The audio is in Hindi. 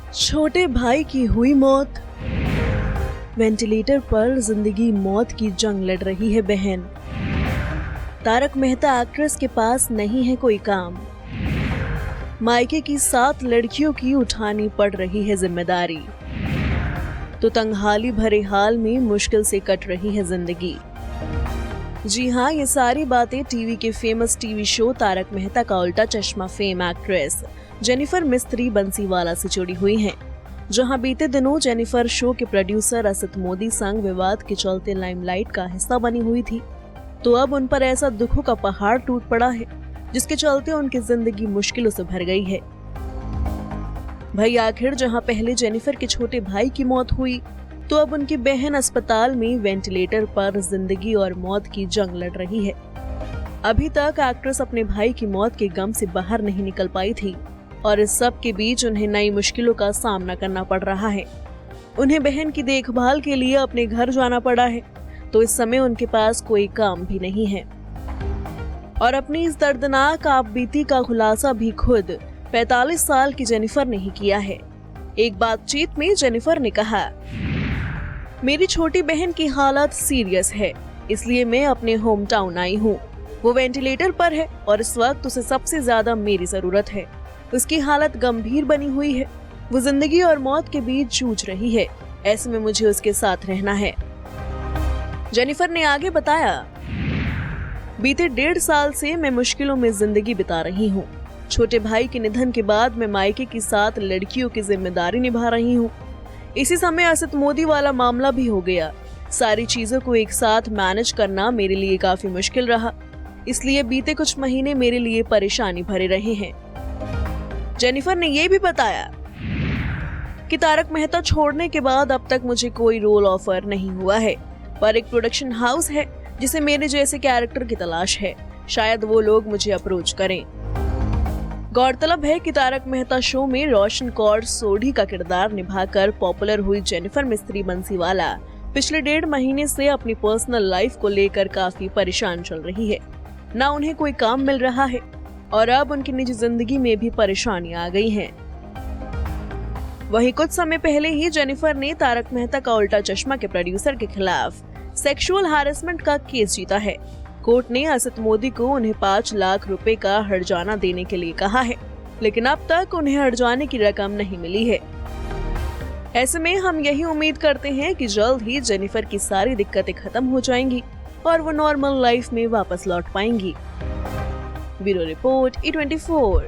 छोटे भाई की हुई मौत, वेंटिलेटर पर जिंदगी मौत की जंग लड़ रही है बहन। तारक मेहता एक्ट्रेस के पास नहीं है कोई काम। मायके की 7 लड़कियों की उठानी पड़ रही है जिम्मेदारी, तो तंगहाली भरे हाल में मुश्किल से कट रही है जिंदगी। जी हाँ, ये सारी बातें टीवी के famous TV show Tarak Mehta ka Ooltah चश्मा फेम एक्ट्रेस जेनिफर मिस्त्री बंसीवाला से जुड़ी हुई हैं, जहां बीते दिनों जेनिफर शो के प्रोड्यूसर असित मोदी संग विवाद के चलते लाइमलाइट का हिस्सा बनी हुई थी। तो अब उन पर ऐसा दुखों का पहाड़ टूट पड़ा है, जिसके चलते उनकी जिंदगी मुश्किलों से भर गई है। भाई आखिर जहां पहले जेनिफर के छोटे भाई की मौत हुई, तो अब उनकी बहन अस्पताल में वेंटिलेटर पर जिंदगी और मौत की जंग लड़ रही है। अभी तक एक्ट्रेस अपने भाई की मौत के गम से बाहर नहीं निकल पाई थी, और इस सब के बीच उन्हें नई मुश्किलों का सामना करना पड़ रहा है। उन्हें बहन की देखभाल के लिए अपने घर जाना पड़ा है, तो इस समय उनके पास कोई काम भी नहीं है। और अपनी इस दर्दनाक आपबीती का खुलासा भी खुद 45 साल की जेनिफर ने ही किया है। एक बातचीत में जेनिफर ने कहा, मेरी छोटी बहन की हालत सीरियस है, इसलिए मैं अपने होम टाउन आई हूँ। वो वेंटिलेटर पर है और इस वक्त उसे सबसे ज्यादा मेरी जरूरत है। उसकी हालत गंभीर बनी हुई है, वो जिंदगी और मौत के बीच जूझ रही है। ऐसे में मुझे उसके साथ रहना है। जेनिफर ने आगे बताया, बीते 1.5 साल से मैं मुश्किलों में जिंदगी बिता रही हूँ। छोटे भाई के निधन के बाद मैं मायके की 7 लड़कियों की जिम्मेदारी निभा रही हूँ। इसी समय असित मोदी वाला मामला भी हो गया। सारी चीजों को एक साथ मैनेज करना मेरे लिए काफी मुश्किल रहा, इसलिए बीते कुछ महीने मेरे लिए परेशानी भरे रहे हैं। जेनिफर ने यह भी बताया कि तारक मेहता छोड़ने के बाद अब तक मुझे कोई रोल ऑफर नहीं हुआ है, पर एक प्रोडक्शन हाउस है जिसे मेरे जैसे कैरेक्टर की तलाश है। शायद वो लोग मुझे अप्रोच करें। गौरतलब है कि तारक मेहता शो में रोशन कौर सोढ़ी का किरदार निभाकर पॉपुलर हुई जेनिफर मिस्त्री बंसीवाला पिछले 1.5 महीने से अपनी पर्सनल लाइफ को लेकर काफी परेशान चल रही है। ना उन्हें कोई काम मिल रहा है, और अब उनकी निजी जिंदगी में भी परेशानी आ गई है। वहीं कुछ समय पहले ही जेनिफर ने तारक मेहता का उल्टा चश्मा के प्रोड्यूसर के खिलाफ सेक्सुअल हैरेसमेंट का केस जीता है। कोर्ट ने असित मोदी को उन्हें 5 लाख रुपए का हर्जाना देने के लिए कहा है, लेकिन अब तक उन्हें हर्जाने की रकम नहीं मिली है। ऐसे में हम यही उम्मीद करते हैं कि जल्द ही जेनिफर की सारी दिक्कतें खत्म हो जाएंगी और वो नॉर्मल लाइफ में वापस लौट पाएंगी। Bureau report E24।